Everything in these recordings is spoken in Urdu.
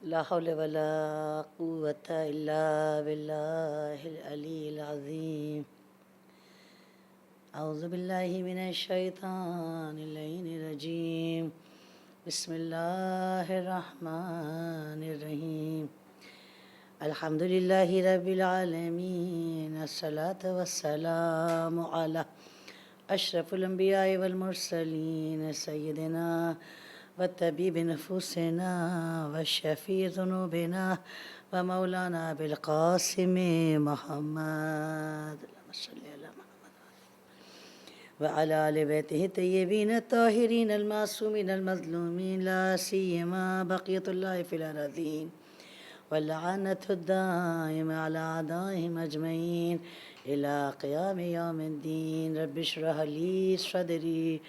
لا حول ولا قوة إلا بالله العلي العظيم. أعوذ بالله من الشيطان اللعين الرجيم. بسم الله الرحمن الرحيم. الحمد لله رب العالمين. الصلاة والسلام على أشرف الأنبياء والمرسلين سيدنا وطبيب نفوسنا وشفيع ذنوبنا ومولانا بالقاسم محمد اللهم صل على محمد وعلى آل بيته الطيبين الطاهرين المعصومين المظلومين لا سيما بقية الله في الأراضين واللعنة الدائمة على أعدائهم أجمعين إلى قيام يوم الدين. رب اشرح لي صدري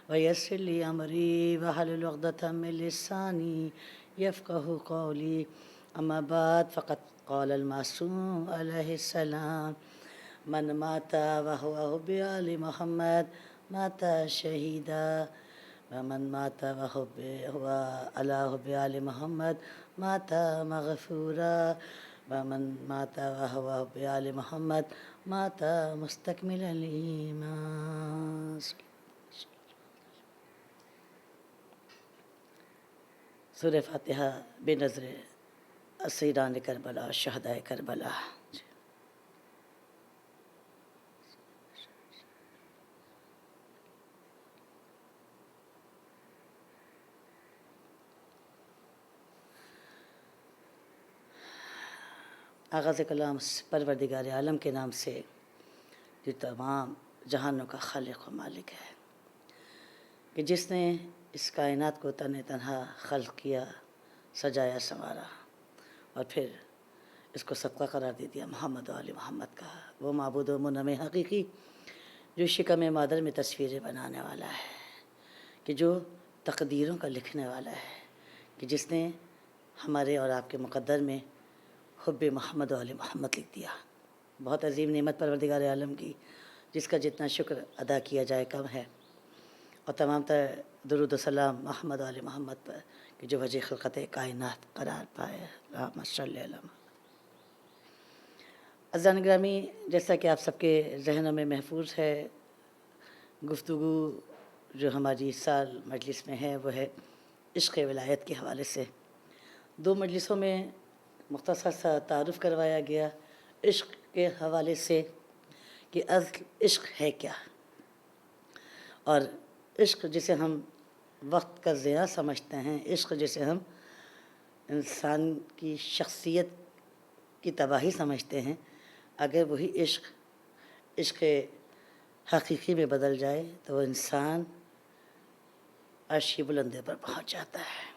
ويسر لي أمري واحلل عقدة من لساني يفقه قولي. أما بعد فقد قال المعصوم عليه السلام: من مات وهو بآل محمد مات شهيدا، ومن مات وهو على حب آل محمد مات مغفورا، ومن مات وهو بآل محمد مات مستكمل الإيمان. سورہ فاتحہ بے نظر اسیران کربلا شہدائے کربلا. آغاز کلام پروردگار عالم کے نام سے جو تمام جہانوں کا خالق و مالک ہے، کہ جس نے اس کائنات کو تنہا خلق کیا، سجایا سنوارا، اور پھر اس کو صدقہ قرار دے دیا محمد و آل محمد کا. وہ معبود و منعم حقیقی جو شکم مادر میں تصویریں بنانے والا ہے، کہ جو تقدیروں کا لکھنے والا ہے، کہ جس نے ہمارے اور آپ کے مقدر میں حب محمد و آل محمد لکھ دیا. بہت عظیم نعمت پروردگار عالم کی، جس کا جتنا شکر ادا کیا جائے کم ہے. اور تمام تر درود و سلام محمد و آل محمد پر، کہ جو وجہ خلقت کائنات قرار پائے. اللہم صلی علی محمد. عزیزان گرامی، جیسا کہ آپ سب کے ذہنوں میں محفوظ ہے، گفتگو جو ہماری اس سال مجلس میں ہے وہ ہے عشق ولایت کے حوالے سے. 2 مجلسوں میں مختصر سا تعارف کروایا گیا عشق کے حوالے سے، کہ اصل عشق ہے کیا، اور عشق جسے ہم وقت کا ضیاع سمجھتے ہیں، عشق جسے ہم انسان کی شخصیت کی تباہی سمجھتے ہیں، اگر وہی عشق حقیقی میں بدل جائے تو وہ انسان عرش بلندے پر پہنچ جاتا ہے.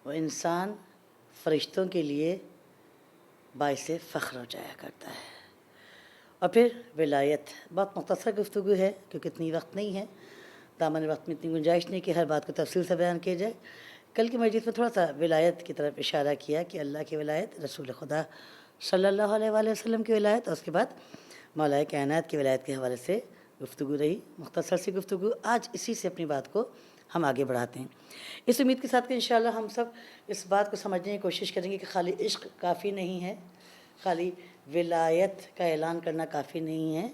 وہ انسان فرشتوں کے لیے باعث فخر ہو جایا کرتا ہے. اور پھر ولایت بہت مختصر گفتگو ہے، کیونکہ اتنی وقت نہیں ہے، دامن وقت میں اتنی گنجائش نہیں کہ ہر بات کو تفصیل سے بیان کیا جائے. کل کی مجلس میں تھوڑا سا ولایت کی طرف اشارہ کیا، کہ اللہ کی ولایت، رسول خدا صلی اللہ علیہ وآلہ وسلم کی ولایت، اور اس کے بعد مولا کائنات کی ولایت کے حوالے سے گفتگو رہی. مختصر سی گفتگو. آج اسی سے اپنی بات کو ہم آگے بڑھاتے ہیں، اس امید کے ساتھ کہ انشاءاللہ ہم سب اس بات کو سمجھنے کی کوشش کریں گے کہ خالی عشق کافی نہیں ہے، خالی ولایت کا اعلان کرنا کافی نہیں ہے،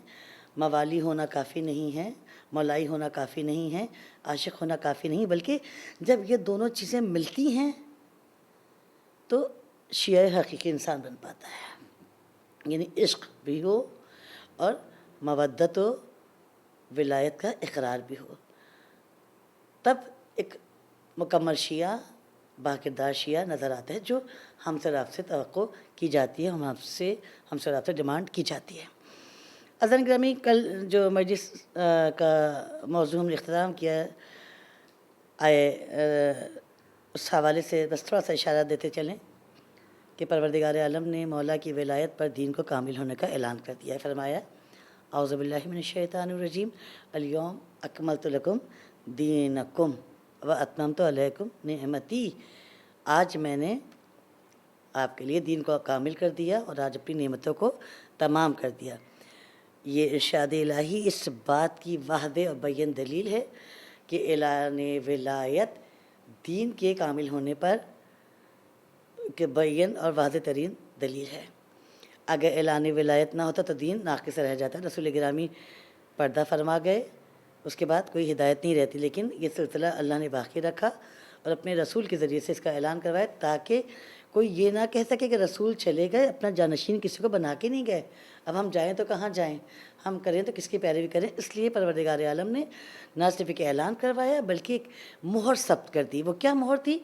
موالی ہونا کافی نہیں ہے، مولائی ہونا کافی نہیں ہے، عاشق ہونا کافی نہیں، بلکہ جب یہ دونوں چیزیں ملتی ہیں تو شیعہ حقیقی انسان بن پاتا ہے. یعنی عشق بھی ہو اور مودت و ولایت کا اقرار بھی ہو، تب ایک مکمل شیعہ، باکردار شیعہ نظر آتا ہے، جو ہم سے آپ سے توقع کی جاتی ہے، ہم سے آپ سے ڈیمانڈ کی جاتی ہے. عزیزان گرامی، کل جو مجلس کا موضوع ہم نے اختتام کیا اس حوالے سے بس تھوڑا سا اشارہ دیتے چلیں کہ پروردگار عالم نے مولا کی ولایت پر دین کو کامل ہونے کا اعلان کر دیا ہے. فرمایا: اعوذ باللہ من الشیطان الرجیم، الیوم اکملت لکم دینکم واتممت علیکم نعمتی. آج میں نے آپ کے لیے دین کو کامل کر دیا اور آج اپنی نعمتوں کو تمام کر دیا. یہ ارشاد الہی اس بات کی واضح اور بین دلیل ہے کہ اعلان ولایت دین کے کامل ہونے پر کہ بین اور واضح ترین دلیل ہے۔ اگر اعلان ولایت نہ ہوتا تو دین ناقص رہ جاتا۔ رسول گرامی پردہ فرما گئے، اس کے بعد کوئی ہدایت نہیں رہتی، لیکن یہ سلسلہ اللہ نے باقی رکھا اور اپنے رسول کے ذریعے سے اس کا اعلان کروایا تاکہ کوئی یہ نہ کہہ سکے کہ رسول چلے گئے، اپنا جانشین کسی کو بنا کے نہیں گئے، اب ہم جائیں تو کہاں جائیں، ہم کریں تو کس کی پیروی کریں۔ اس لیے پروردگار عالم نے نہ صرف ایک اعلان کروایا بلکہ ایک مہر ثبت کر دی۔ وہ کیا مہر تھی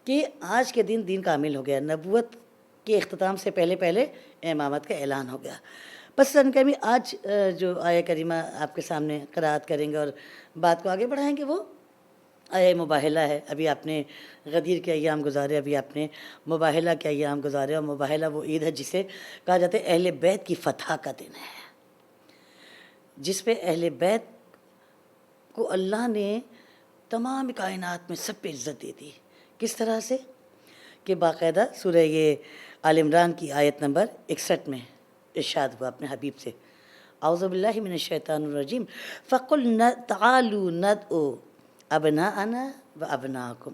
کہ آج کے دین کامل ہو گیا، نبوت کے اختتام سے پہلے امامت کا اعلان ہو گیا۔ بس کبھی آج جو آیہ کریمہ آپ کے سامنے قرأت کریں گے اور بات کو آگے بڑھائیں گے وہ آیہ مباہلہ ہے۔ ابھی آپ نے غدیر کے ایام گزارے، ابھی آپ نے مباہلہ کے ایام گزارے، اور مباہلہ وہ عید ہے جسے کہا جاتا ہے اہل بیت کی فتح کا دن ہے، جس پہ اہل بیت کو اللہ نے تمام کائنات میں سب پہ عزت دے دی۔ کس طرح سے کہ باقاعدہ سورہ یہ آل عمران کی آیت نمبر 61 میں ارشاد ہوا اپنے حبیب سے، اعوذ باللہ من الشیطان الرجیم فَقُلْ تَعَالُوا نَدْعُوا أَبْنَاءَنَا وَأَبْنَاءَكُمْ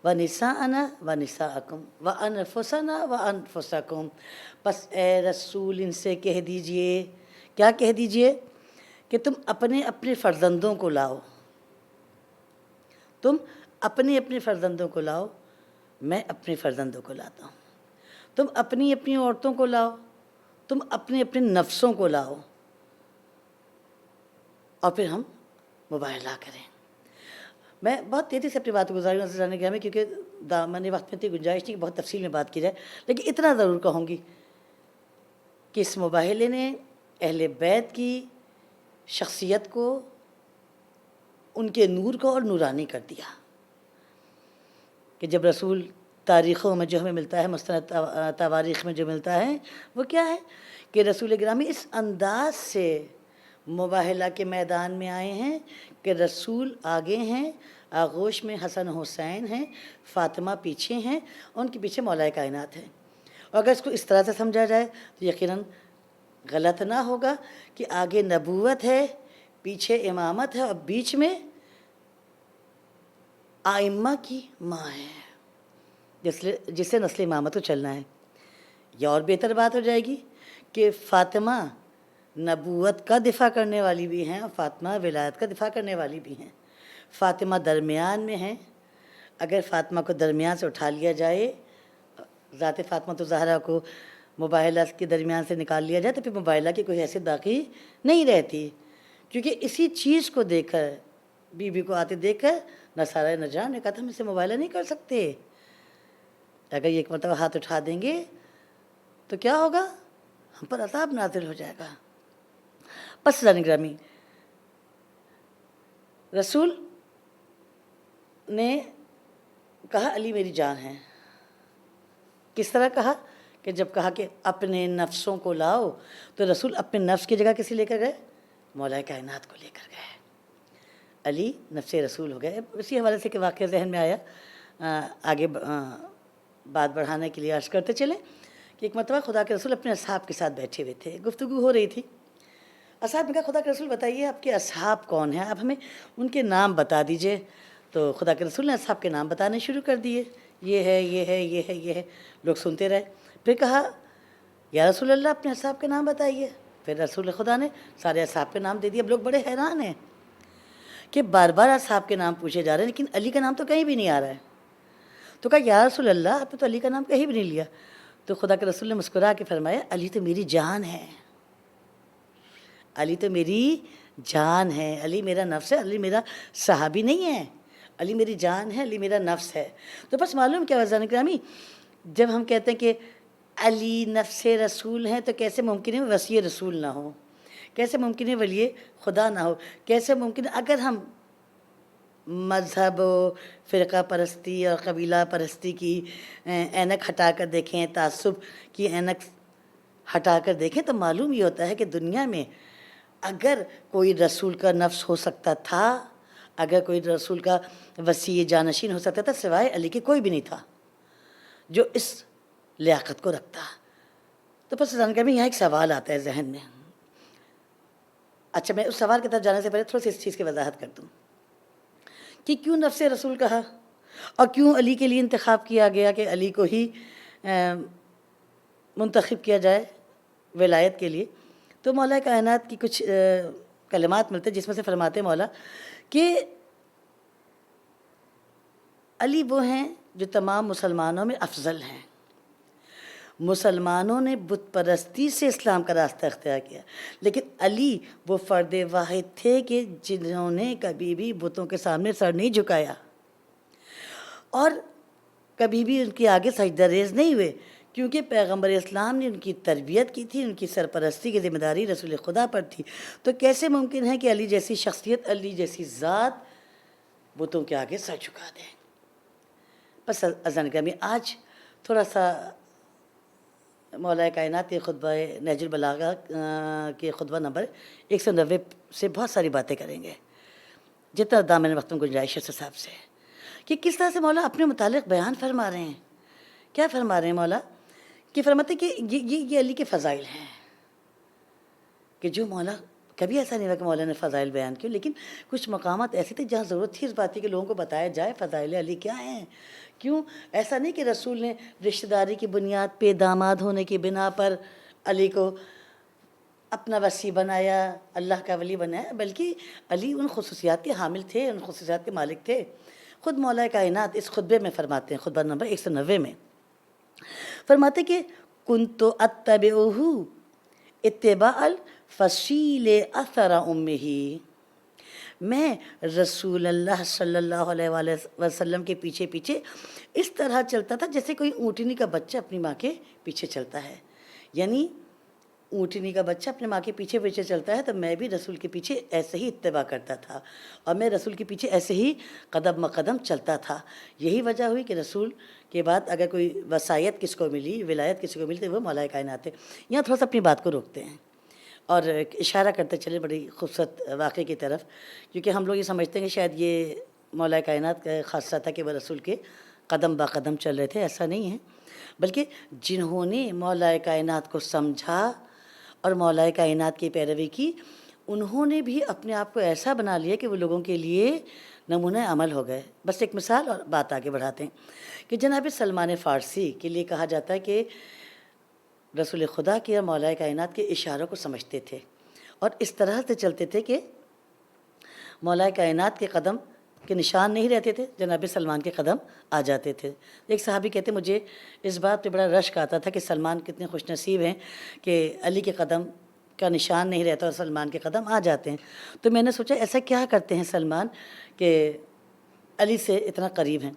وَنِسَاءَنَا وَنِسَاءَكُمْ وَأَنفُسَنَا وَأَنفُسَكُمْ۔ پس اے رسول ان سے کہہ دیجئے، کیا کہہ دیجئے؟ کہ تم اپنے اپنے فرزندوں کو لاؤ، تم اپنے اپنے فرزندوں کو لاؤ، میں اپنے فرزندوں کو لاتا ہوں، تم اپنی اپنی عورتوں کو لاؤ، تم اپنے اپنے نفسوں کو لاؤ، اور پھر ہم مباہلہ کریں۔ میں بہت تیزی سے اپنی بات کو گزاری نظر جانے گیا میں، کیونکہ دامن وقت میں اتنی گنجائش نہیں کہ بہت تفصیل میں بات کی جائے، لیکن اتنا ضرور کہوں گی کہ اس مباہلے نے اہل بیت کی شخصیت کو، ان کے نور کو اور نورانی کر دیا۔ کہ جب رسول تاریخوں میں جو ہمیں ملتا ہے، مستند تواریخ میں جو ملتا ہے وہ کیا ہے کہ رسول گرامی اس انداز سے مباہلہ کے میدان میں آئے ہیں کہ رسول آگے ہیں، آغوش میں حسن حسین ہیں، فاطمہ پیچھے ہیں، ان کے پیچھے مولا کائنات ہیں۔ اور اگر اس کو اس طرح سے سمجھا جائے تو یقیناً غلط نہ ہوگا کہ آگے نبوت ہے، پیچھے امامت ہے، اور بیچ میں آئمہ کی ماں ہے جس سے نسل امامت کو چلنا ہے۔ یہ اور بہتر بات ہو جائے گی کہ فاطمہ نبوت کا دفاع کرنے والی بھی ہیں اور فاطمہ ولایت کا دفاع کرنے والی بھی ہیں۔ فاطمہ درمیان میں ہیں، اگر فاطمہ کو درمیان سے اٹھا لیا جائے، ذات فاطمہ تو زہرا کو مباہلہ کے درمیان سے نکال لیا جائے تو پھر مباہلہ کی کوئی حیثیت باقی نہیں رہتی، کیونکہ اسی چیز کو دیکھ کر، بی بی کو آتے دیکھ کر نصارہ نجران نے کہا تھا ہم اسے مباہلہ نہیں کر سکتے، اگر یہ ایک مرتبہ ہاتھ اٹھا دیں گے تو کیا ہوگا، ہم پر عذاب نازل ہو جائے گا۔ پس زن گرامی، رسول نے کہا علی میری جان ہے۔ کس طرح کہا کہ جب کہا کہ اپنے نفسوں کو لاؤ تو رسول اپنے نفس کی جگہ کسی لے کر گئے، مولا کائنات کو لے کر گئے، علی نفس رسول ہو گئے۔ اسی حوالے سے کہ واقعہ ذہن میں آیا، آگے بات بڑھانے کے لیے عرض کرتے چلے کہ ایک مرتبہ خدا کے رسول اپنے اصحاب کے ساتھ بیٹھے ہوئے تھے، گفتگو ہو رہی تھی۔ اصحاب نے کہا خدا کے رسول بتائیے آپ کے اصحاب کون ہیں، آپ ہمیں ان کے نام بتا دیجئے۔ تو خدا کے رسول نے اصحاب کے نام بتانے شروع کر دیے، یہ ہے یہ ہے یہ ہے یہ ہے، لوگ سنتے رہے۔ پھر کہا یا رسول اللہ اپنے اصحاب کے نام بتائیے۔ پھر رسول خدا نے سارے اصحاب کے نام دے دیے۔ اب لوگ بڑے حیران ہیں کہ بار بار اصحاب کے نام پوچھے جا رہے ہیں لیکن علی کا نام تو کہیں بھی نہیں آ رہا ہے۔ تو کہا یا رسول اللہ آپ نے تو علی کا نام کہیں بھی نہیں لیا۔ تو خدا کے رسول نے مسکرا کے فرمایا علی تو میری جان ہے، علی تو میری جان ہے، علی میرا نفس ہے، علی میرا صحابی نہیں ہے، علی میری جان ہے، علی میرا نفس ہے۔ تو بس معلوم کیا وزن گرامی، جب ہم کہتے ہیں کہ علی نفس رسول ہیں تو کیسے ممکن ہے وصی رسول نہ ہو، کیسے ممکن ہے ولی خدا نہ ہو، کیسے ممکن ہے اگر ہم مذہب و فرقہ پرستی اور قبیلہ پرستی کی اینک ہٹا کر دیکھیں، تعصب کی اینک ہٹا کر دیکھیں تو معلوم یہ ہوتا ہے کہ دنیا میں اگر کوئی رسول کا نفس ہو سکتا تھا، اگر کوئی رسول کا وسیع جانشین ہو سکتا تھا سوائے علی کے کوئی بھی نہیں تھا جو اس لیاقت کو رکھتا۔ تو پس جانکاری میں یہاں ایک سوال آتا ہے ذہن میں۔ اچھا میں اس سوال کی طرف جانے سے پہلے تھوڑی سی اس چیز کی وضاحت کر دوں کہ کیوں نفس رسول کہا اور کیوں علی کے لیے انتخاب کیا گیا کہ علی کو ہی منتخب کیا جائے ولایت کے لیے، تو مولا کائنات کی کچھ کلمات ملتے ہیں، جس میں سے فرماتے ہیں مولا کہ علی وہ ہیں جو تمام مسلمانوں میں افضل ہیں۔ مسلمانوں نے بت پرستی سے اسلام کا راستہ اختیار کیا، لیکن علی وہ فرد واحد تھے کہ جنہوں نے کبھی بھی بتوں کے سامنے سر نہیں جھکایا اور کبھی بھی ان کے آگے سجدہ ریز نہیں ہوئے، کیونکہ پیغمبر اسلام نے ان کی تربیت کی تھی، ان کی سرپرستی کی ذمہ داری رسول خدا پر تھی۔ تو کیسے ممکن ہے کہ علی جیسی شخصیت، علی جیسی ذات بتوں کے آگے سر جھکا دیں؟ بس اذان گرامی، آج تھوڑا سا مولا کائنات کے خطبہ نہج البلاغہ کے خطبہ نمبر 190 سے بہت ساری باتیں کریں گے، جتنا دامن وقت میں گنجائش ہے صاحب سے، کہ کس طرح سے مولا اپنے متعلق بیان فرما رہے ہیں۔ کیا فرما رہے ہیں مولا؟ کہ فرماتے کہ یہ علی کے فضائل ہیں، کہ جو مولا کبھی ایسا نہیں ہوا کہ مولا نے فضائل بیان کیوں، لیکن کچھ مقامات ایسے تھے جہاں ضرورت تھی اس بات کی کہ لوگوں کو بتایا جائے فضائل علی کیا ہیں۔ کیوں ایسا نہیں کہ رسول نے رشتہ داری کی بنیاد پہ، داماد ہونے کی بنا پر علی کو اپنا وصی بنایا، اللہ کا ولی بنایا، بلکہ علی ان خصوصیات کے حامل تھے، ان خصوصیات کے مالک تھے۔ خود مولا کائنات اس خطبے میں فرماتے ہیں، خطبہ نمبر 190 میں فرماتے کہ کنت اتبعہ اتباع الفصیل اثر امہ، میں رسول اللہ صلی اللہ علیہ وآلہ وسلم کے پیچھے پیچھے اس طرح چلتا تھا جیسے کوئی اونٹنی کا بچہ اپنی ماں کے پیچھے چلتا ہے۔ یعنی اونٹنی کا بچہ اپنے ماں کے پیچھے پیچھے چلتا ہے، تو میں بھی رسول کے پیچھے ایسے ہی اتباع کرتا تھا، اور میں رسول کے پیچھے ایسے ہی قدم بقدم چلتا تھا۔ یہی وجہ ہوئی کہ رسول کے بعد اگر کوئی وصایت کس کو ملی، ولایت کس کو ملی، تو وہ مولا کائنات ہے۔ یہاں تھوڑا سا اپنی بات کو روکتے ہیں اور اشارہ کرتے چلے بڑی خوبصورت واقعے کی طرف، کیونکہ ہم لوگ یہ سمجھتے ہیں کہ شاید یہ مولا کائنات کا خاصہ تھا کہ وہ رسول کے قدم با قدم چل رہے تھے، ایسا نہیں ہے، بلکہ جنہوں نے مولا کائنات کو سمجھا اور مولا کائنات کی پیروی کی، انہوں نے بھی اپنے آپ کو ایسا بنا لیا کہ وہ لوگوں کے لیے نمونہ عمل ہو گئے۔ بس ایک مثال اور بات آگے بڑھاتے ہیں کہ جناب سلمان فارسی کے لیے کہا جاتا ہے کہ رسول خدا کے اور مولا کائنات کے اشاروں کو سمجھتے تھے اور اس طرح سے چلتے تھے کہ مولا کائنات کے قدم کے نشان نہیں رہتے تھے، جناب سلمان کے قدم آ جاتے تھے۔ ایک صحابی کہتے مجھے اس بات پہ بڑا رشک آتا تھا کہ سلمان کتنے خوش نصیب ہیں کہ علی کے قدم کا نشان نہیں رہتا اور سلمان کے قدم آ جاتے ہیں۔ تو میں نے سوچا ایسا کیا کرتے ہیں سلمان کہ علی سے اتنا قریب ہیں؟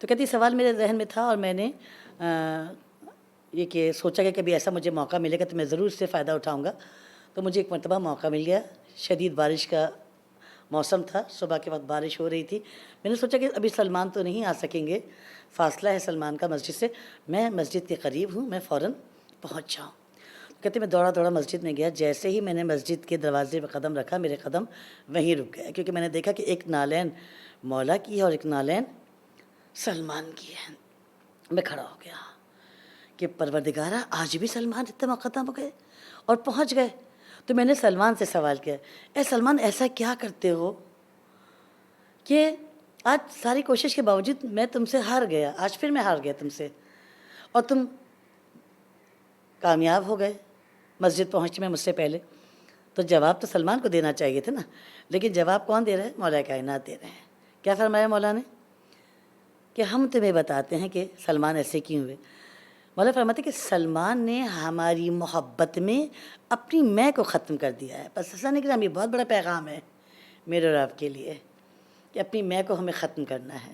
تو کہتی سوال میرے ذہن میں تھا اور میں نے یہ کہ سوچا کہ کبھی ایسا مجھے موقع ملے گا تو میں ضرور اس سے فائدہ اٹھاؤں گا۔ تو مجھے ایک مرتبہ موقع مل گیا، شدید بارش کا موسم تھا، صبح کے وقت بارش ہو رہی تھی۔ میں نے سوچا کہ ابھی سلمان تو نہیں آ سکیں گے، فاصلہ ہے سلمان کا مسجد سے، میں مسجد کے قریب ہوں، میں فوراً پہنچ جاؤں۔ کہتے میں دوڑا دوڑا مسجد میں گیا، جیسے ہی میں نے مسجد کے دروازے پہ قدم رکھا میرے قدم وہیں رک گئے، کیونکہ میں نے دیکھا کہ ایک نالین مولا کی ہے اور ایک نالین سلمان کی ہے۔ میں کھڑا ہو گیا کہ پروردگارہ آج بھی سلمان اتنا مقدم ہو گئے اور پہنچ گئے۔ تو میں نے سلمان سے سوال کیا، اے سلمان ایسا کیا کرتے ہو کہ آج ساری کوشش کے باوجود میں تم سے ہار گیا، آج پھر میں ہار گیا تم سے اور تم کامیاب ہو گئے مسجد پہنچنے میں مجھ سے پہلے؟ تو جواب تو سلمان کو دینا چاہیے تھا نا، لیکن جواب کون دے رہا ہے؟ مولا کائنات دے رہے ہیں۔ کیا فرمایا مولا نے؟ کہ ہم تمہیں بتاتے ہیں کہ سلمان ایسے کیوں ہوئے۔ مولا فرماتے کہ سلمان نے ہماری محبت میں اپنی میں کو ختم کر دیا ہے۔ بس ایسا نہیں کہ یہ بہت بڑا پیغام ہے میرے اور آپ کے لیے کہ اپنی میں کو ہمیں ختم کرنا ہے۔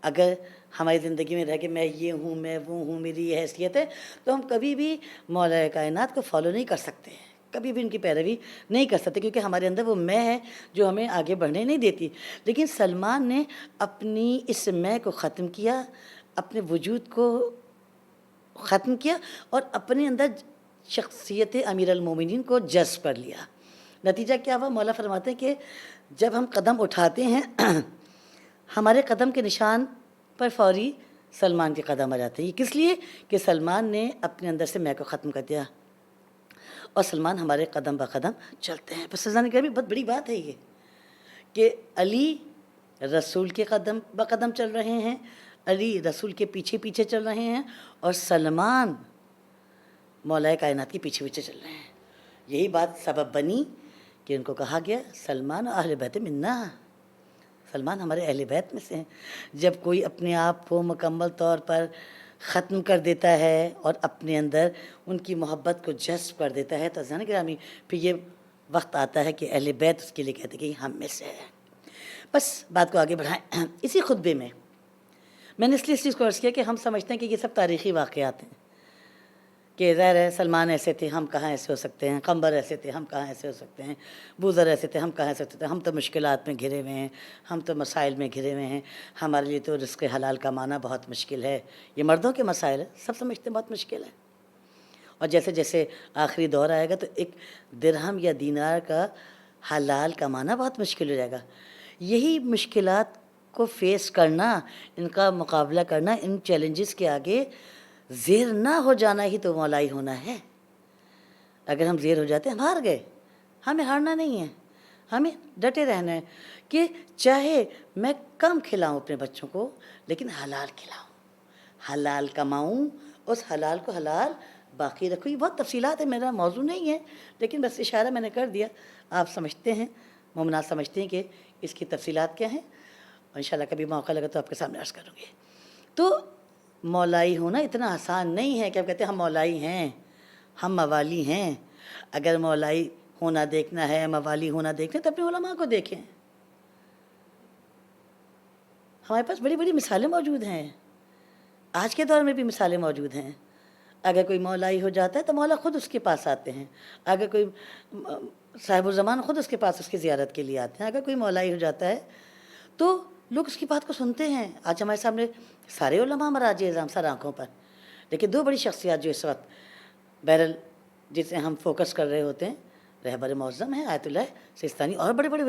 اگر ہماری زندگی میں رہ کے میں یہ ہوں، میں وہ ہوں، میری یہ حیثیت ہے، تو ہم کبھی بھی مولا کائنات کو فالو نہیں کر سکتے، کبھی بھی ان کی پیروی نہیں کر سکتے، کیونکہ ہمارے اندر وہ میں ہے جو ہمیں آگے بڑھنے نہیں دیتی۔ لیکن سلمان نے اپنی اس میں کو ختم کیا، اپنے وجود کو ختم کیا اور اپنے اندر شخصیت امیر المومنین کو جذب کر لیا۔ نتیجہ کیا ہوا؟ مولا فرماتے ہیں کہ جب ہم قدم اٹھاتے ہیں ہمارے قدم کے نشان پر فوری سلمان کے قدم آ جاتے ہیں۔ یہ کس لیے؟ کہ سلمان نے اپنے اندر سے میں کو ختم کر دیا اور سلمان ہمارے قدم بہ قدم چلتے ہیں۔ بس سزانے کی بھی بہت بڑی بات ہے یہ کہ علی رسول کے قدم بہ قدم چل رہے ہیں، علی رسول کے پیچھے پیچھے چل رہے ہیں اور سلمان مولا کائنات کے پیچھے پیچھے چل رہے ہیں. یہی بات سبب بنی کہ ان کو کہا گیا سلمان اہل بیت منا، سلمان ہمارے اہل بیت میں سے ہیں. جب کوئی اپنے آپ کو مکمل طور پر ختم کر دیتا ہے اور اپنے اندر ان کی محبت کو جذب کر دیتا ہے تو عزیزان گرامی پھر یہ وقت آتا ہے کہ اہل بیت اس کے لیے کہتے ہیں کہ ہم میں سے ہے. بس بات کو آگے بڑھائیں. اسی خطبے میں نے اس لیے اس چیز کو عرض کیا کہ ہم سمجھتے ہیں کہ یہ سب تاریخی واقعات ہیں کہ ظاہر ہے سلمان ایسے تھے ہم کہاں ایسے ہو سکتے ہیں، قمبر ایسے تھے ہم کہاں ایسے ہو سکتے ہیں، بوذر ایسے تھے ہم کہاں ایسے ہو سکتے ہیں. ہم تو مشکلات میں گھرے ہوئے ہیں، ہم تو مسائل میں گھرے ہوئے ہیں، ہمارے لیے تو رزق حلال کمانا بہت مشکل ہے. یہ مردوں کے مسائل ہیں، سب سمجھتے ہیں بہت مشکل ہے. اور جیسے جیسے آخری دور آئے گا تو ایک درہم یا دینار کا حلال کمانا بہت مشکل ہو جائے گا. یہی مشکلات کو فیس کرنا، ان کا مقابلہ کرنا، ان چیلنجز کے آگے زیر نہ ہو جانا ہی تو مولائی ہونا ہے. اگر ہم زیر ہو جاتے ہیں ہم ہار گئے. ہمیں ہارنا نہیں ہے، ہمیں ڈٹے رہنا ہے کہ چاہے میں کم کھلاؤں اپنے بچوں کو لیکن حلال کھلاؤں، حلال کماؤں، اس حلال کو حلال باقی رکھوں. یہ بہت تفصیلات ہے، میرا موضوع نہیں ہے لیکن بس اشارہ میں نے کر دیا. آپ سمجھتے ہیں، مومنات سمجھتے ہیں کہ اس کی تفصیلات کیا ہیں، اور انشاءاللہ کبھی موقع لگا تو آپ کے سامنے عرض کروں گی. تو مولائی ہونا اتنا آسان نہیں ہے کہ آپ کہتے ہیں ہم مولائی ہیں، ہم موالی ہیں. اگر مولائی ہونا دیکھنا ہے، موالی ہونا دیکھنا ہے تو اپنے علماء کو دیکھیں. ہمارے پاس بڑی بڑی مثالیں موجود ہیں، آج کے دور میں بھی مثالیں موجود ہیں. اگر کوئی مولائی ہو جاتا ہے تو مولا خود اس کے پاس آتے ہیں. اگر کوئی صاحب الزمان خود اس کے پاس اس کی زیارت کے لیے آتے ہیں. اگر کوئی مولائی ہو جاتا ہے تو لوگ اس کی بات کو سنتے ہیں. آج ہمارے سامنے سارے علماء مراجع اعظام سر آنکھوں پر، لیکن دو بڑی شخصیات جو اس وقت بہرحال جسے ہم فوکس کر رہے ہوتے ہیں، رہبر معظم ہیں آیت اللہ سیستانی، اور بڑے بڑے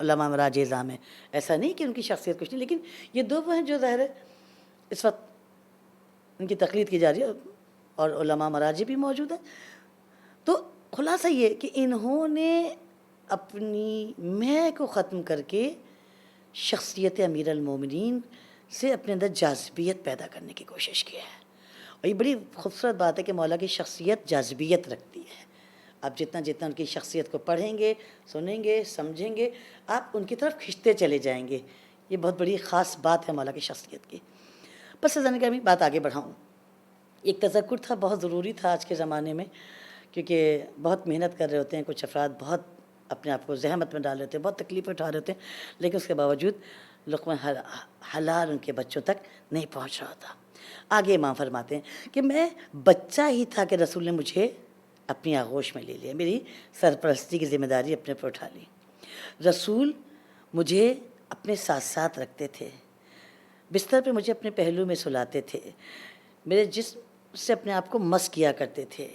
علماء مراجع اعظام ہیں. ایسا نہیں کہ ان کی شخصیت کچھ نہیں، لیکن یہ دو وہ ہیں جو ظاہر ہے اس وقت ان کی تقلید کی جا رہی ہے اور علماء مراجع بھی موجود ہیں. تو خلاصہ یہ کہ انہوں نے اپنی میں کو ختم کر کے شخصیت امیر المومنین سے اپنے اندر جاذبیت پیدا کرنے کی کوشش کی ہے. اور یہ بڑی خوبصورت بات ہے کہ مولا کی شخصیت جاذبیت رکھتی ہے. آپ جتنا جتنا ان کی شخصیت کو پڑھیں گے، سنیں گے، سمجھیں گے، آپ ان کی طرف کھنچتے چلے جائیں گے. یہ بہت بڑی خاص بات ہے مولا کی شخصیت کی. بس عزیزان گرامی بات آگے بڑھاؤں. ایک تذکر تھا، بہت ضروری تھا آج کے زمانے میں، کیونکہ بہت محنت کر رہے ہوتے ہیں کچھ افراد، بہت اپنے آپ کو زحمت میں ڈال رہے ہوتے ہیں، بہت تکلیفیں اٹھا رہے ہوتے ہیں، لیکن اس کے باوجود لقمہ حلال ان کے بچوں تک نہیں پہنچ رہا تھا. آگے امام فرماتے ہیں کہ میں بچہ ہی تھا کہ رسول نے مجھے اپنی آغوش میں لے لیا، میری سرپرستی کی ذمہ داری اپنے پر اٹھا لی. رسول مجھے اپنے ساتھ ساتھ رکھتے تھے، بستر پہ مجھے اپنے پہلو میں سلاتے تھے، میرے جسم سے اپنے آپ کو مس کیا کرتے تھے.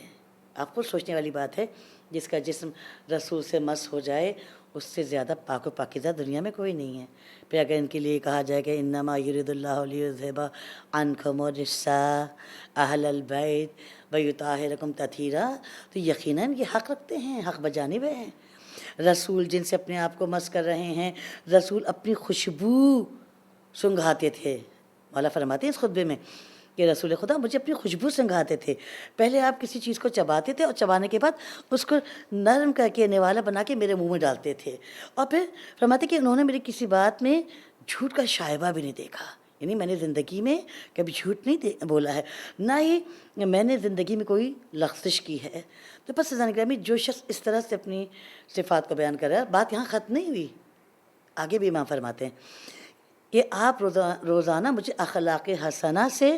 آپ خود سوچنے والی بات ہے، جس کا جسم رسول سے مس ہو جائے اس سے زیادہ پاک و پاکیزہ دنیا میں کوئی نہیں ہے. پھر اگر ان کے لیے کہا جائے کہ انما یرید اللہ لیذھب عنکم الرجس اہل البیت ویطہرکم تطہیرا، تو یقیناً یہ حق رکھتے ہیں، حق بجانب ہیں. رسول جن سے اپنے آپ کو مس کر رہے ہیں، رسول اپنی خوشبو سنگھاتے تھے. مولا فرماتے ہیں اس خطبے میں کہ رسول خدا مجھے اپنی خوشبو سنگھاتے تھے. پہلے آپ کسی چیز کو چباتے تھے اور چبانے کے بعد اس کو نرم کر کے نوالا بنا کے میرے منہ میں ڈالتے تھے. اور پھر فرماتے کہ انہوں نے میری کسی بات میں جھوٹ کا شائبہ بھی نہیں دیکھا. یعنی میں نے زندگی میں کبھی جھوٹ نہیں بولا ہے، نہ ہی میں نے زندگی میں کوئی لغزش کی ہے. تو بس عزیزان گرامی جو شخص اس طرح سے اپنی صفات کو بیان کر رہا ہے، بات یہاں ختم نہیں ہوئی. آگے بھی امام فرماتے ہیں کہ آپ روزانہ مجھے اخلاق حسنہ سے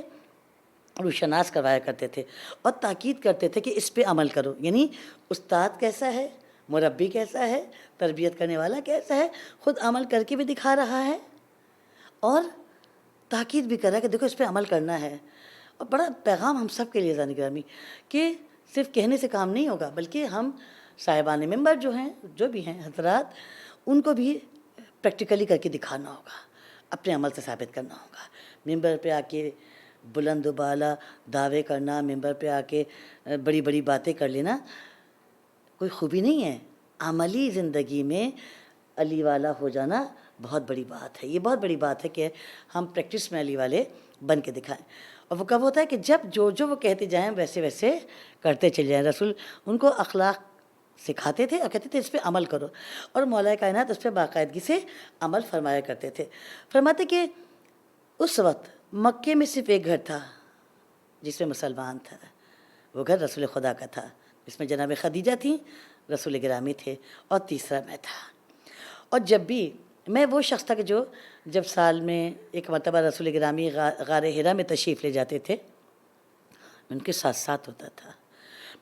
روشناس کروایا کرتے تھے اور تاکید کرتے تھے کہ اس پہ عمل کرو. یعنی استاد کیسا ہے، مربی کیسا ہے، تربیت کرنے والا کیسا ہے، خود عمل کر کے بھی دکھا رہا ہے اور تاکید بھی کر رہا ہے کہ دیکھو اس پہ عمل کرنا ہے. اور بڑا پیغام ہم سب کے لیے عزیزان گرامی کہ صرف کہنے سے کام نہیں ہوگا، بلکہ ہم صاحبان ممبر جو ہیں، جو بھی ہیں حضرات، ان کو بھی پریکٹیکلی کر کے دکھانا ہوگا، اپنے عمل سے ثابت کرنا ہوگا. ممبر پہ آ کے بلند و بالا دعوے کرنا، ممبر پہ آ کے بڑی بڑی باتیں کر لینا کوئی خوبی نہیں ہے. عملی زندگی میں علی والا ہو جانا بہت بڑی بات ہے، یہ بہت بڑی بات ہے کہ ہم پریکٹس میں علی والے بن کے دکھائیں. اور وہ کب ہوتا ہے کہ جب جو وہ کہتے جائیں ویسے ویسے کرتے چلے جائیں. رسول ان کو اخلاق سکھاتے تھے اور کہتے تھے اس پہ عمل کرو، اور مولا کائنات اس پہ باقاعدگی سے عمل فرمایا کرتے تھے. فرماتے کہ اس وقت مکے میں صرف ایک گھر تھا جس میں مسلمان تھا، وہ گھر رسول خدا کا تھا، جس میں جناب خدیجہ تھیں، رسول گرامی تھے، اور تیسرا میں تھا. اور جب بھی میں وہ شخص تھا کہ جو جب سال میں ایک مرتبہ رسول گرامی غار حرا میں تشریف لے جاتے تھے، ان کے ساتھ ساتھ ہوتا تھا،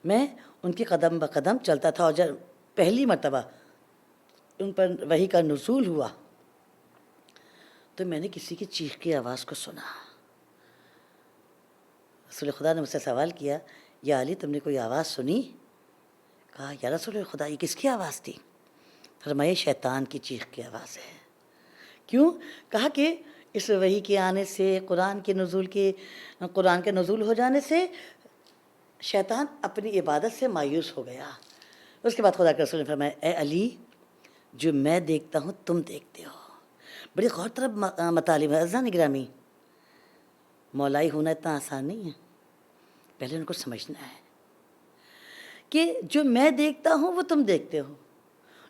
میں ان کی قدم بقدم چلتا تھا. اور جب پہلی مرتبہ ان پر وحی کا نزول ہوا تو میں نے کسی کی چیخ کی آواز کو سنا. رسول خدا نے مجھ سے سوال کیا، یا علی تم نے کوئی آواز سنی؟ کہا یا رسول خدا یہ کس کی آواز تھی؟ فرمایا شیطان کی چیخ کی آواز ہے. کیوں؟ کہا کہ اس وحی کے آنے سے، قرآن کے نزول ہو جانے سے شیطان اپنی عبادت سے مایوس ہو گیا. اس کے بعد خدا کے رسول نے فرمایا اے علی جو میں دیکھتا ہوں تم دیکھتے ہو. بڑی غور طلب مطالب ہے عزیزان گرامی. مولائی ہونا اتنا آسان نہیں ہے، پہلے ان کو سمجھنا ہے کہ جو میں دیکھتا ہوں وہ تم دیکھتے ہو،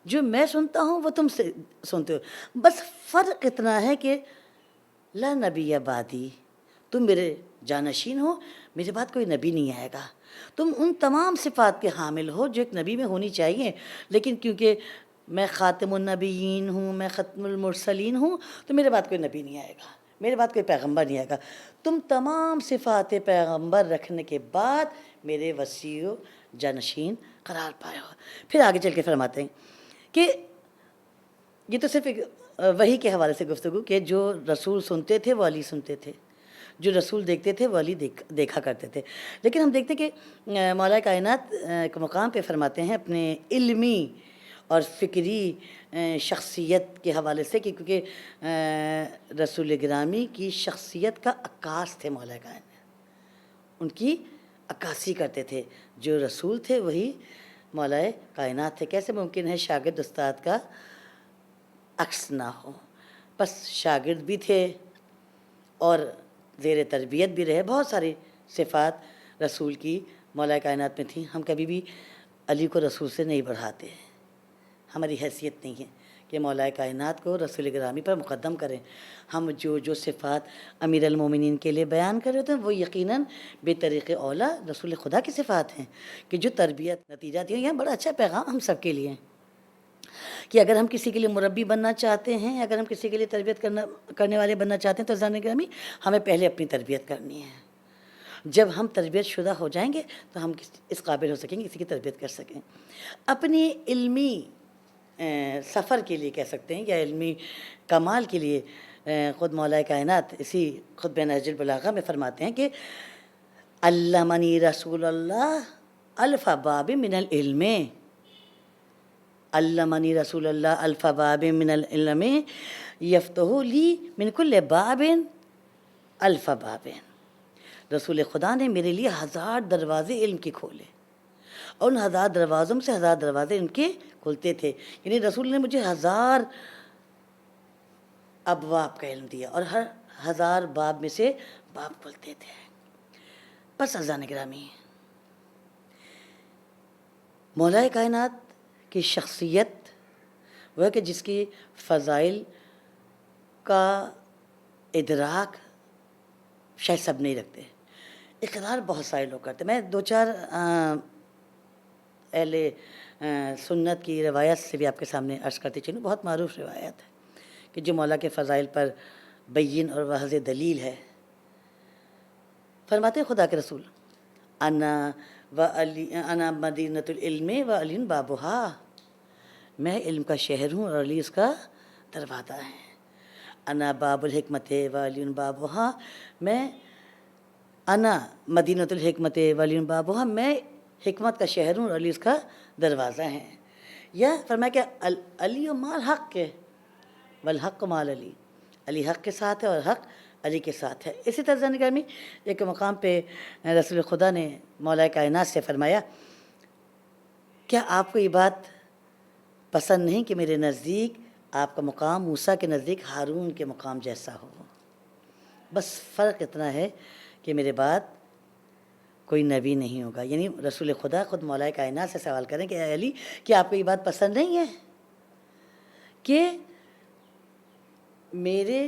جو میں سنتا ہوں وہ تم سے سنتے ہو. بس فرق اتنا ہے کہ لا نبی بعدی، تم میرے جانشین ہو، میرے بعد کوئی نبی نہیں آئے گا. تم ان تمام صفات کے حامل ہو جو ایک نبی میں ہونی چاہیے، لیکن کیونکہ میں خاتم النبیین ہوں، میں ختم المرسلین ہوں، تو میرے بعد کوئی نبی نہیں آئے گا، میرے بعد کوئی پیغمبر نہیں آئے گا. تم تمام صفات پیغمبر رکھنے کے بعد میرے وسیع و جانشین قرار پائے ہو. پھر آگے چل کے فرماتے ہیں کہ یہ تو صرف ایک وحی کے حوالے سے گفتگو کہ جو رسول سنتے تھے وہ علی سنتے تھے، جو رسول دیکھتے تھے وہ علی دیکھا کرتے تھے. لیکن ہم دیکھتے ہیں کہ مولا کائنات ایک مقام پہ فرماتے ہیں اپنے علمی اور فکری شخصیت کے حوالے سے کہ کیونکہ رسول گرامی کی شخصیت کا عکاس تھے مولا کائنات، ان کی عکاسی کرتے تھے. جو رسول تھے وہی مولا کائنات تھے. کیسے ممکن ہے شاگرد استاد کا عکس نہ ہو؟ بس شاگرد بھی تھے اور زیر تربیت بھی رہے. بہت ساری صفات رسول کی مولا کائنات میں تھیں. ہم کبھی بھی علی کو رسول سے نہیں بڑھاتے ہیں، ہماری حیثیت نہیں ہے کہ مولا کائنات کو رسول گرامی پر مقدم کریں. ہم جو صفات امیر المومنین کے لیے بیان کر رہے ہوتے ہیں وہ یقیناً بے طریق اولا رسول خدا کی صفات ہیں کہ جو تربیت نتیجہ دی ہیں. یہ بڑا اچھا پیغام ہم سب کے لیے ہیں کہ اگر ہم کسی کے لیے مربی بننا چاہتے ہیں، اگر ہم کسی کے لیے تربیت کرنے والے بننا چاہتے ہیں تو عزیزان گرامی ہمیں پہلے اپنی تربیت کرنی ہے. جب ہم تربیت شدہ ہو جائیں گے تو ہم اس قابل ہو سکیں گے کسی کی تربیت کر سکیں. اپنی علمی سفر کے لیے کہہ سکتے ہیں یا علمی کمال کے لیے خود مولا کائنات اسی خطبہ نہج البلاغہ میں فرماتے ہیں کہ علمنی رسول اللہ الف باب من العلم، علمنی رسول اللہ الف باب من العلم یفتح لی من کل باب الف باب. رسول خدا نے میرے لیے 1000 دروازے علم کے کھولے اور ان 1000 دروازوں سے 1000 دروازے ان کے کھلتے تھے. یعنی رسول نے مجھے 1000 ابواب کا علم دیا اور ہر 1000 باب میں سے باب کھلتے تھے. بس عزیزان گرامی مولا کائنات کی شخصیت وہ ہے کہ جس کی فضائل کا ادراک شاید سب نہیں رکھتے، اقرار بہت سارے لوگ کرتے. میں 2-4 اہل سنت کی روایت سے بھی آپ کے سامنے عرض کرتے چلوں. بہت معروف روایت ہے کہ جو مولا کے فضائل پر بین اور واضح دلیل ہے. فرماتے ہیں خدا کے رسول انا مدینۃ العلم و علی بابہا، میں علم کا شہر ہوں اور علی اس کا دروازہ ہے. انا باب الحکمت و علی بابہا، میں انا مدینۃ الحکمت و علی بابہا، میں حکمت کا شہر ہوں اور علی اس کا دروازہ ہے. یا فرمایا کہ علی مال حق کے والحق مال علی، علی حق کے ساتھ ہے اور حق علی کے ساتھ ہے. اسی طرح نگرامی ایک مقام پہ رسول خدا نے مولا کائنات سے فرمایا کیا آپ کو یہ بات پسند نہیں کہ میرے نزدیک آپ کا مقام موسیٰ کے نزدیک ہارون کے مقام جیسا ہو. بس فرق اتنا ہے کہ میرے بعد کوئی نبی نہیں ہوگا. یعنی رسول خدا خود مولا کائنات سے سوال کریں کہ اے علی کیا آپ کو یہ بات پسند نہیں ہے کہ میرے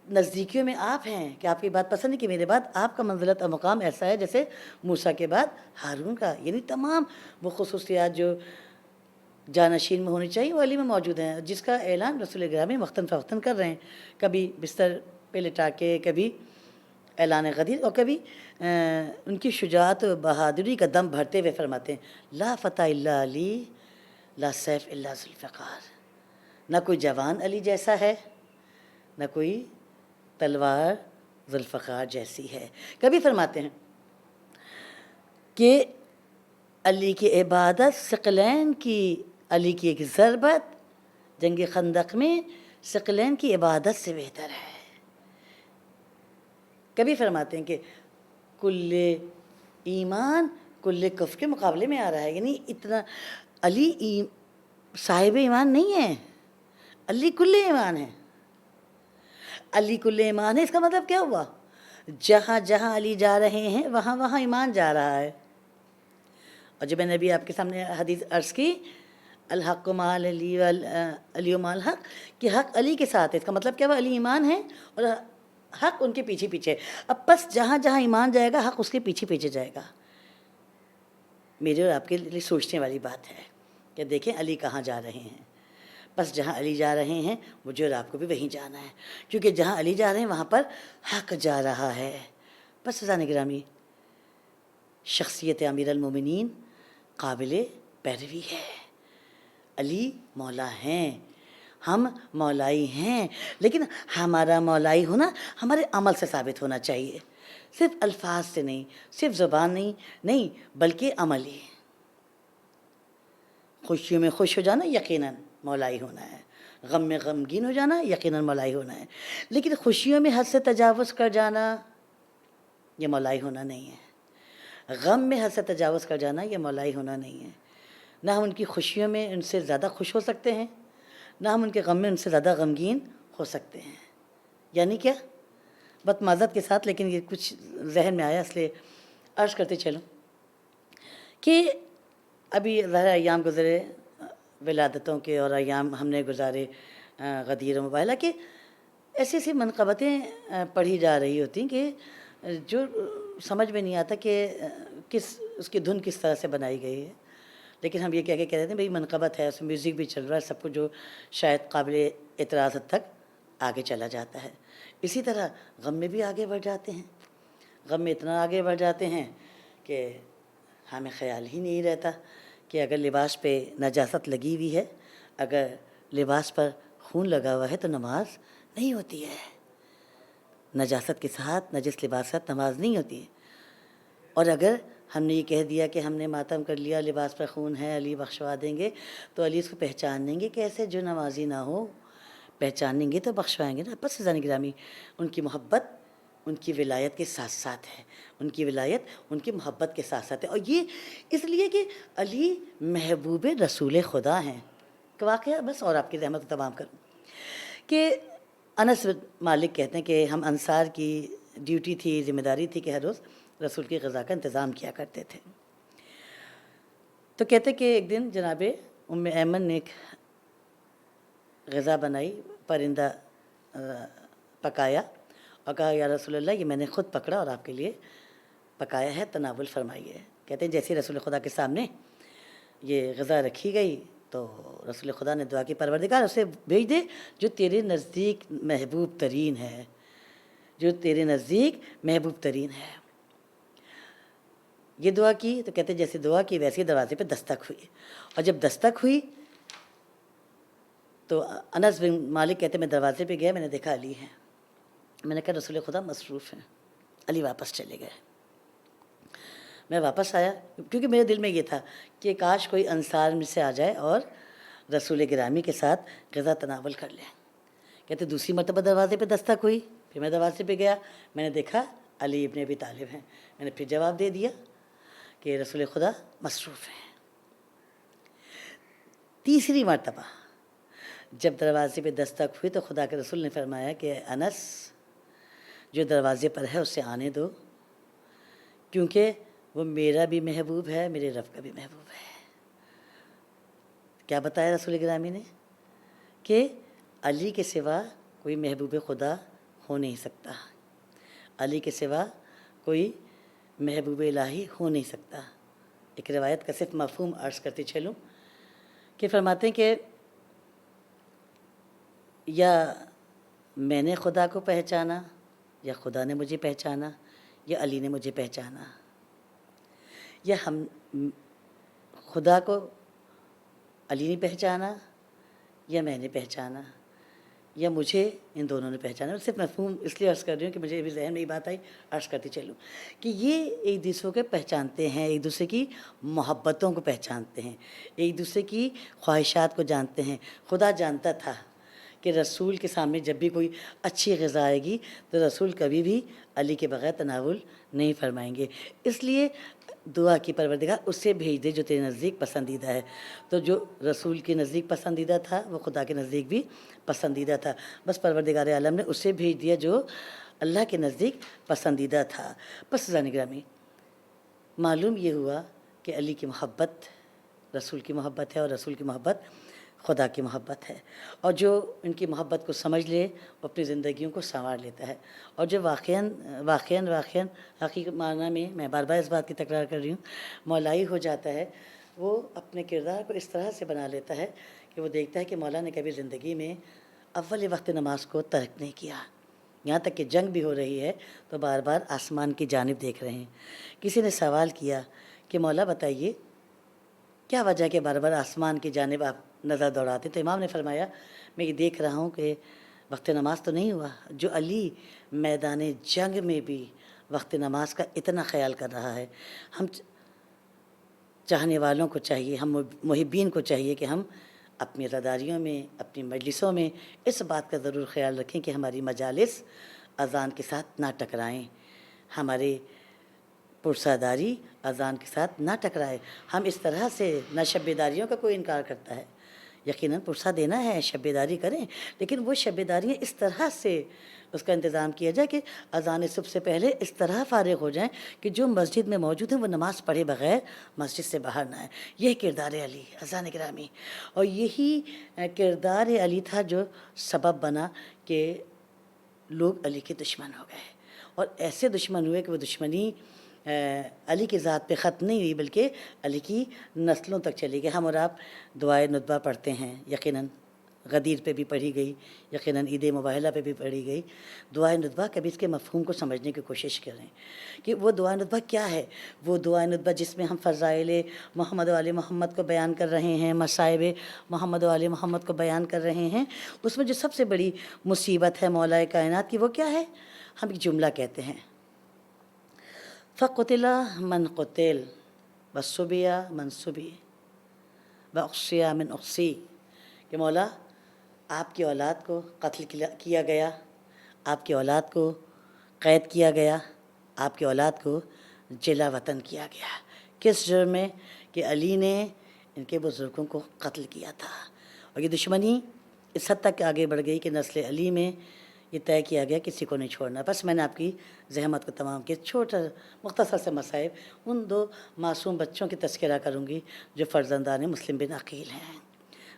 نزدیکیوں میں آپ ہیں, کہ آپ کی بات پسند ہے کہ میرے بعد آپ کا منزلت اور مقام ایسا ہے جیسے موسیٰ کے بعد ہارون کا. یعنی تمام وہ خصوصیات جو جانشین میں ہونی چاہیے وہ علی میں موجود ہیں, جس کا اعلان رسول گرامی وقتاً فوقتاً کر رہے ہیں. کبھی بستر پہ لٹا کے, کبھی اعلان غدیر, اور کبھی ان کی شجاعت و بہادری کا دم بھرتے ہوئے فرماتے ہیں لا فتح الا علی لا سیف الا ذوالفقار. نہ کوئی جوان علی جیسا ہے, نہ کوئی تلوار ذوالفقار جیسی ہے. کبھی فرماتے ہیں کہ علی کی عبادت ثقلین کی, علی کی ایک ضربت جنگ خندق میں ثقلین کی عبادت سے بہتر ہے. کبھی فرماتے ہیں کہ کل ایمان کل کفر کے مقابلے میں آ رہا ہے. یعنی اتنا علی صاحب ایمان نہیں ہے, علی کل ایمان ہے. علی کل ایمان ہے, اس کا مطلب کیا ہوا؟ جہاں جہاں علی جا رہے ہیں وہاں وہاں ایمان جا رہا ہے. اور جب میں نے ابھی آپ کے سامنے حدیث عرض کی الحق مال علی علی و مال حق, کہ حق علی کے ساتھ ہے, اس کا مطلب کیا ہوا؟ علی ایمان ہے اور حق ان کے پیچھے پیچھے. اب بس جہاں جہاں ایمان جائے گا حق اس کے پیچھے پیچھے جائے گا. میرے اور آپ کے لیے سوچنے والی بات ہے کہ دیکھیں علی کہاں جا رہے ہیں. بس جہاں علی جا رہے ہیں مجھے اور آپ کو بھی وہیں جانا ہے, کیونکہ جہاں علی جا رہے ہیں وہاں پر حق جا رہا ہے. بس عزیزان گرامی, شخصیت امیر المومنین قابل پیروی ہے. علی مولا ہیں, ہم مولائی ہیں, لیکن ہمارا مولائی ہونا ہمارے عمل سے ثابت ہونا چاہیے, صرف الفاظ سے نہیں, صرف زبان نہیں بلکہ عملی. خوشیوں میں خوش ہو جانا یقیناً مولائی ہونا ہے, غم میں غمگین ہو جانا یقیناً مولائی ہونا ہے, لیکن خوشیوں میں حد سے تجاوز کر جانا یہ مولائی ہونا نہیں ہے. غم میں حد سے تجاوز کر جانا یہ مولائی ہونا نہیں ہے. نہ ہم ان کی خوشیوں میں ان سے زیادہ خوش ہو سکتے ہیں, نہ ہم ان کے غم میں ان سے زیادہ غمگین ہو سکتے ہیں. یعنی کیا؟ بہت معذرت کے ساتھ, لیکن یہ کچھ ذہن میں آیا اس لیے عرض کرتے چلوں کہ ابھی ظاہر ایام گزرے ولادتوں کے, اور ایام ہم نے گزارے غدیر و مباہلہ کے. ایسی ایسی منقبتیں پڑھی جا رہی ہوتی کہ جو سمجھ میں نہیں آتا کہ اس کی دھن کس طرح سے بنائی گئی ہے. لیکن ہم یہ کہہ کے کہہ دیتے ہیں بھئی منقبت ہے, اس میں میوزک بھی چل رہا ہے, سب کچھ جو شاید قابل اعتراض حد تک آگے چلا جاتا ہے. اسی طرح غم میں بھی آگے بڑھ جاتے ہیں. غم میں اتنا آگے بڑھ جاتے ہیں کہ ہمیں خیال ہی نہیں رہتا کہ اگر لباس پہ نجاست لگی ہوئی ہے, اگر لباس پر خون لگا ہوا ہے تو نماز نہیں ہوتی ہے. نجاست کے ساتھ, نجس لباس کے ساتھ نماز نہیں ہوتی ہے. اور اگر ہم نے یہ کہہ دیا کہ ہم نے ماتم کر لیا, لباس پر خون ہے, علی بخشوا دیں گے, تو علی اس کو پہچانیں گے کیسے جو نمازی نہ ہو؟ پہچانیں گے تو بخشوائیں گے نا. بس عزیزان گرامی, ان کی محبت ان کی ولایت کے ساتھ ساتھ ہے, ان کی ولایت ان کی محبت کے ساتھ ساتھ ہے. اور یہ اس لیے کہ علی محبوب رسول خدا ہیں. کہ واقعہ بس, اور آپ کی رحمت کو تمام کروں کہ انس مالک کہتے ہیں کہ ہم انصار کی ڈیوٹی تھی, ذمہ داری تھی کہ ہر روز رسول کی غذا کا انتظام کیا کرتے تھے. تو کہتے کہ ایک دن جناب ام ایمن نے ایک غذا بنائی, پرندہ پکایا, اور کہا یا رسول اللہ یہ میں نے خود پکڑا اور آپ کے لیے پکایا ہے, تناول فرمائیے. کہتے ہیں جیسے رسول خدا کے سامنے یہ غذا رکھی گئی تو رسول خدا نے دعا کی پروردگار اسے بھیج دے جو تیرے نزدیک محبوب ترین ہے, جو تیرے نزدیک محبوب ترین ہے. یہ دعا کی تو کہتے ہیں جیسے دعا کی ویسے دروازے پہ دستک ہوئی, اور جب دستک ہوئی تو انس بن مالک کہتے میں دروازے پہ گیا, میں نے دیکھا علی ہے. میں نے کہا رسول خدا مصروف ہیں. علی واپس چلے گئے. میں واپس آیا کیونکہ میرے دل میں یہ تھا کہ کاش کوئی انصار میں سے آ جائے اور رسول گرامی کے ساتھ غذا تناول کر لیں. کہتے دوسری مرتبہ دروازے پہ دستک ہوئی, پھر میں دروازے پہ گیا, میں نے دیکھا علی ابن ابی طالب ہیں. میں نے پھر جواب دے دیا کہ رسول خدا مصروف ہیں. تیسری مرتبہ جب دروازے پہ دستک ہوئی تو خدا کے رسول نے فرمایا کہ انس جو دروازے پر ہے اسے آنے دو، کیونکہ وہ میرا بھی محبوب ہے، میرے رب کا بھی محبوب ہے۔ کیا بتایا رسول گرامی نے؟ کہ علی کے سوا کوئی محبوب خدا ہو نہیں سکتا، علی کے سوا کوئی محبوب الہی ہو نہیں سکتا۔ ایک روایت کا صرف مفہوم عرض کرتے چلوں کہ فرماتے ہیں کہ یا میں نے خدا کو پہچانا، یا خدا نے مجھے پہچانا، یا علی نے مجھے پہچانا، یا ہم خدا کو علی نے پہچانا یا میں نے پہچانا یا مجھے ان دونوں نے پہچانا۔ صرف مفہوم اس لیے عرض کر رہی ہوں کہ مجھے ابھی ذہن میں یہ بات آئی، عرض کرتی چلوں کہ یہ ایک دوسرے کو پہچانتے ہیں، ایک دوسرے کی محبتوں کو پہچانتے ہیں، ایک دوسرے کی خواہشات کو جانتے ہیں۔ خدا جانتا تھا کہ رسول کے سامنے جب بھی کوئی اچھی غذا آئے گی تو رسول کبھی بھی علی کے بغیر تناول نہیں فرمائیں گے، اس لیے دعا کی پروردگار اسے بھیج دے جو تیرے نزدیک پسندیدہ ہے۔ تو جو رسول کے نزدیک پسندیدہ تھا وہ خدا کے نزدیک بھی پسندیدہ تھا، بس پروردگار عالم نے اسے بھیج دیا جو اللہ کے نزدیک پسندیدہ تھا۔ بس عزیزان گرامی، معلوم یہ ہوا کہ علی کی محبت رسول کی محبت ہے اور رسول کی محبت خدا کی محبت ہے، اور جو ان کی محبت کو سمجھ لے وہ اپنی زندگیوں کو سنوار لیتا ہے، اور جو واقعاً حقیقی معنی میں بار بار اس بات کی تکرار کر رہی ہوں، مولائی ہو جاتا ہے، وہ اپنے کردار کو اس طرح سے بنا لیتا ہے کہ وہ دیکھتا ہے کہ مولا نے کبھی زندگی میں اول وقت نماز کو ترک نہیں کیا، یہاں تک کہ جنگ بھی ہو رہی ہے تو بار بار آسمان کی جانب دیکھ رہے ہیں۔ کسی نے سوال کیا کہ مولا بتائیے کیا وجہ ہے کہ بار بار آسمان کی جانب آپ نظر دوڑاتے؟ تو امام نے فرمایا میں یہ دیکھ رہا ہوں کہ وقت نماز تو نہیں ہوا، جو علی میدان جنگ میں بھی وقت نماز کا اتنا خیال کر رہا ہے، ہم چاہنے والوں کو چاہیے، ہم محبین کو چاہیے کہ ہم اپنی عزاداریوں میں، اپنی مجلسوں میں اس بات کا ضرور خیال رکھیں کہ ہماری مجالس اذان کے ساتھ نہ ٹکرائیں، ہمارے پرساداری اذان کے ساتھ نہ ٹکرائے۔ ہم اس طرح سے نہ شب بیداریوں کا کوئی انکار کرتا ہے، یقیناً پرسہ دینا ہے، شب بیداری کریں، لیکن وہ شب بیداریاں اس طرح سے اس کا انتظام کیا جائے کہ اذان صبح سے پہلے اس طرح فارغ ہو جائیں کہ جو مسجد میں موجود ہیں وہ نماز پڑھے بغیر مسجد سے باہر نہ آئیں۔ یہ کردار علی عزیزان گرامی، اور یہی کردار علی تھا جو سبب بنا کہ لوگ علی کے دشمن ہو گئے، اور ایسے دشمن ہوئے کہ وہ دشمنی علی کی ذات پہ ختم نہیں ہوئی بلکہ علی کی نسلوں تک چلی گئی۔ ہم اور آپ دعائے ندبہ پڑھتے ہیں، یقیناً غدیر پہ بھی پڑھی گئی، یقیناً عید مباہلہ پہ بھی پڑھی گئی۔ دعائے ندبہ کبھی اس کے مفہوم کو سمجھنے کی کوشش کریں کہ وہ دعائے ندبہ کیا ہے۔ وہ دعائے ندبہ جس میں ہم فضائل محمد و آل محمد کو بیان کر رہے ہیں، مصائب محمد و آل محمد کو بیان کر رہے ہیں، اس میں جو سب سے بڑی مصیبت ہے مولا کائنات کی وہ کیا ہے؟ ہم ایک جملہ کہتے ہیں فَقُتِلَ مَنْ قُتِلَ وَسُبِيَ مَنْ سُبِيَ وَأُقْصِيَ مِنْ أُقْصِيَ، کہ مولا آپ کی اولاد کو قتل کیا گیا، آپ کی اولاد کو قید کیا گیا، آپ کی اولاد کو جلا وطن کیا گیا۔ کس جرم میں؟ کہ علی نے ان کے بزرگوں کو قتل کیا تھا، اور یہ دشمنی اس حد تک آگے بڑھ گئی کہ نسل علی میں یہ طے کیا گیا کسی کو نہیں چھوڑنا۔ بس میں نے آپ کی زحمت کو تمام کیا، چھوٹا مختصر سے مصائب، ان دو معصوم بچوں کی تذکرہ کروں گی جو فرزندان مسلم بن عقیل ہیں۔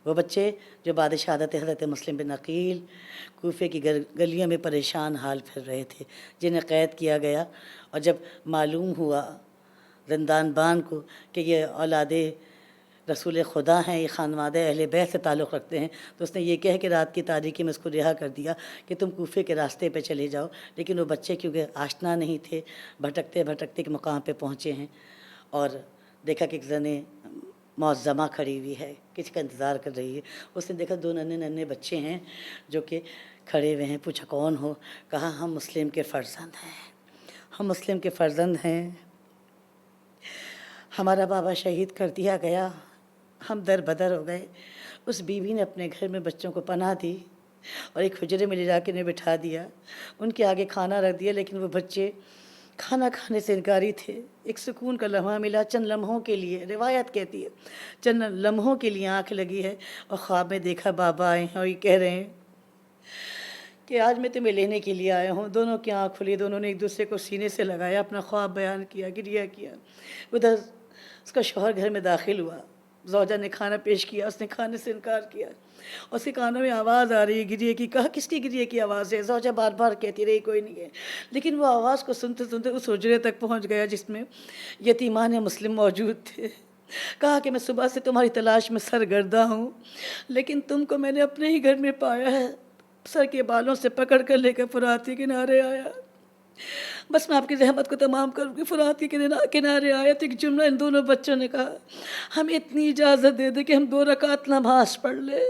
وہ بچے جو بعد شہادت حضرت مسلم بن عقیل کوفے کی گلیوں میں پریشان حال پھر رہے تھے، جنہیں قید کیا گیا، اور جب معلوم ہوا زندان بان کو کہ یہ اولاد رسول خدا ہیں، یہ خانوادہ اہل بیت سے تعلق رکھتے ہیں، تو اس نے یہ کہہ کہ رات کی تاریکی میں اس کو رہا کر دیا کہ تم کوفے کے راستے پہ چلے جاؤ۔ لیکن وہ بچے کیونکہ آشنا نہیں تھے، بھٹکتے بھٹکتے کے مقام پہ پہنچے ہیں، اور دیکھا کہ ایک زن معظمہ کھڑی ہوئی ہے، کسی کا انتظار کر رہی ہے۔ اس نے دیکھا دو ننھے بچے ہیں جو کہ کھڑے ہوئے ہیں، پوچھا کون ہو؟ کہا ہم مسلم کے فرزند ہیں، ہم مسلم کے فرزند ہیں، ہمارا بابا شہید کر دیا گیا، ہم در بدر ہو گئے۔ اس بیوی نے اپنے گھر میں بچوں کو پناہ دی اور ایک حجرے میں لے جا کے انہیں بٹھا دیا، ان کے آگے کھانا رکھ دیا، لیکن وہ بچے کھانا کھانے سے انکاری تھے۔ ایک سکون کا لمحہ ملا چند لمحوں کے لیے، روایت کہتی ہے چند لمحوں کے لیے آنکھ لگی ہے، اور خواب میں دیکھا بابا آئے ہیں اور یہ کہہ رہے ہیں کہ آج میں تمہیں لینے کے لیے آیا ہوں۔ دونوں کی آنکھ کھلی، دونوں نے ایک دوسرے کو سینے سے لگایا، اپنا خواب بیان کیا، گریہ کیا۔ ادھر اس کا شوہر گھر میں داخل ہوا، زوجہ نے کھانا پیش کیا، اس نے کھانے سے انکار کیا، اس کے کانوں میں آواز آ رہی ہے گریہ کی۔ کہا کس کی گریہ کی آواز ہے؟ زوجہ بار بار کہتی رہی کوئی نہیں ہے، لیکن وہ آواز کو سنتے سنتے اس حجرے تک پہنچ گیا جس میں یتیمان مسلم موجود تھے۔ کہا کہ میں صبح سے تمہاری تلاش میں سرگرداں ہوں، لیکن تم کو میں نے اپنے ہی گھر میں پایا ہے۔ سر کے بالوں سے پکڑ کر لے کر فرات کے کنارے آیا، بس میں آپ کی زحمت کو تمام کروں گی۔ فرات کے کنارے آیا تو ایک جملہ ان دونوں بچوں نے کہا، ہمیں اتنی اجازت دے دے کہ ہم 2 رکعت نماز پڑھ لیں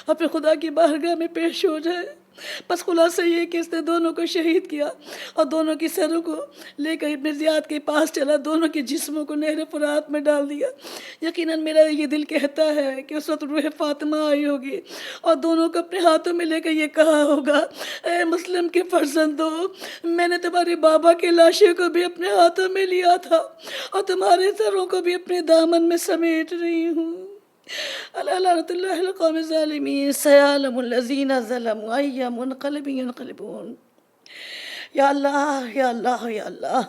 اور پھر خدا کی بارگاہ میں پیش ہو جائے۔ بس خلاصہ یہ کہ اس نے دونوں کو شہید کیا اور دونوں کی سروں کو لے کر ابن زیاد کے پاس چلا، دونوں کے جسموں کو نہر فرات میں ڈال دیا۔ یقیناً میرا یہ دل کہتا ہے کہ اس وقت روح فاطمہ آئی ہوگی اور دونوں کو اپنے ہاتھوں میں لے کر یہ کہا ہوگا، اے مسلم کے فرزندو، میں نے تمہارے بابا کے لاشے کو بھی اپنے ہاتھوں میں لیا تھا اور تمہارے سروں کو بھی اپنے دامن میں سمیٹ رہی ہوں۔ الا لعنۃ اللہ القوم الظالمین، سیعلم الذین ظلموا ای منقلب ینقلبون۔ یا اللہ یا اللہ یا اللہ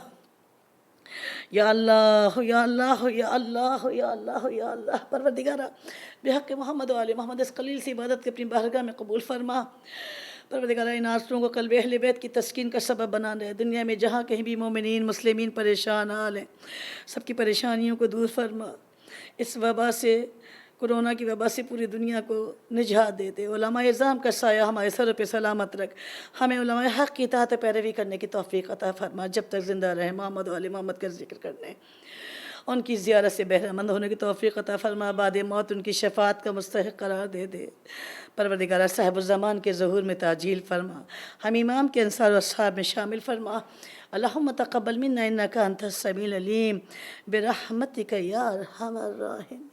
یا اللہ یا اللہ یا اللہ یا اللہ یا اللہ، پروردگارہ بحق محمد و آل محمد اس قلیل سی عبادت کے اپنی بارگاہ میں قبول فرما۔ پروردگارہ ان آنسوؤں کو قلب اہل بیت کی تسکین کا سبب بنا دے۔ دنیا میں جہاں کہیں بھی مومنین مسلمین پریشان حال ہیں، سب کی پریشانیوں کو دور فرما۔ اس وبا سے، کرونا کی وبا سے پوری دنیا کو نجات دے دے۔ علماء اعظام کا سایہ ہمارے سر پہ سلامت رکھ۔ ہمیں علماء حق کی اطاعت پیروی کرنے کی توفیق عطا فرما، جب تک زندہ رہے محمد و آل محمد کا ذکر کرنے، ان کی زیارت سے بہرہ مند ہونے کی توفیق عطا فرما۔ بعد موت ان کی شفاعت کا مستحق قرار دے دے۔ پروردگارہ صاحب الزمان کے ظہور میں تعجیل فرما، ہم امام کے انصار و اصحاب میں شامل فرما۔ اللہم تقبل منا انکا انت السمیع العلیم برحمتک یا ارحم الراحمین۔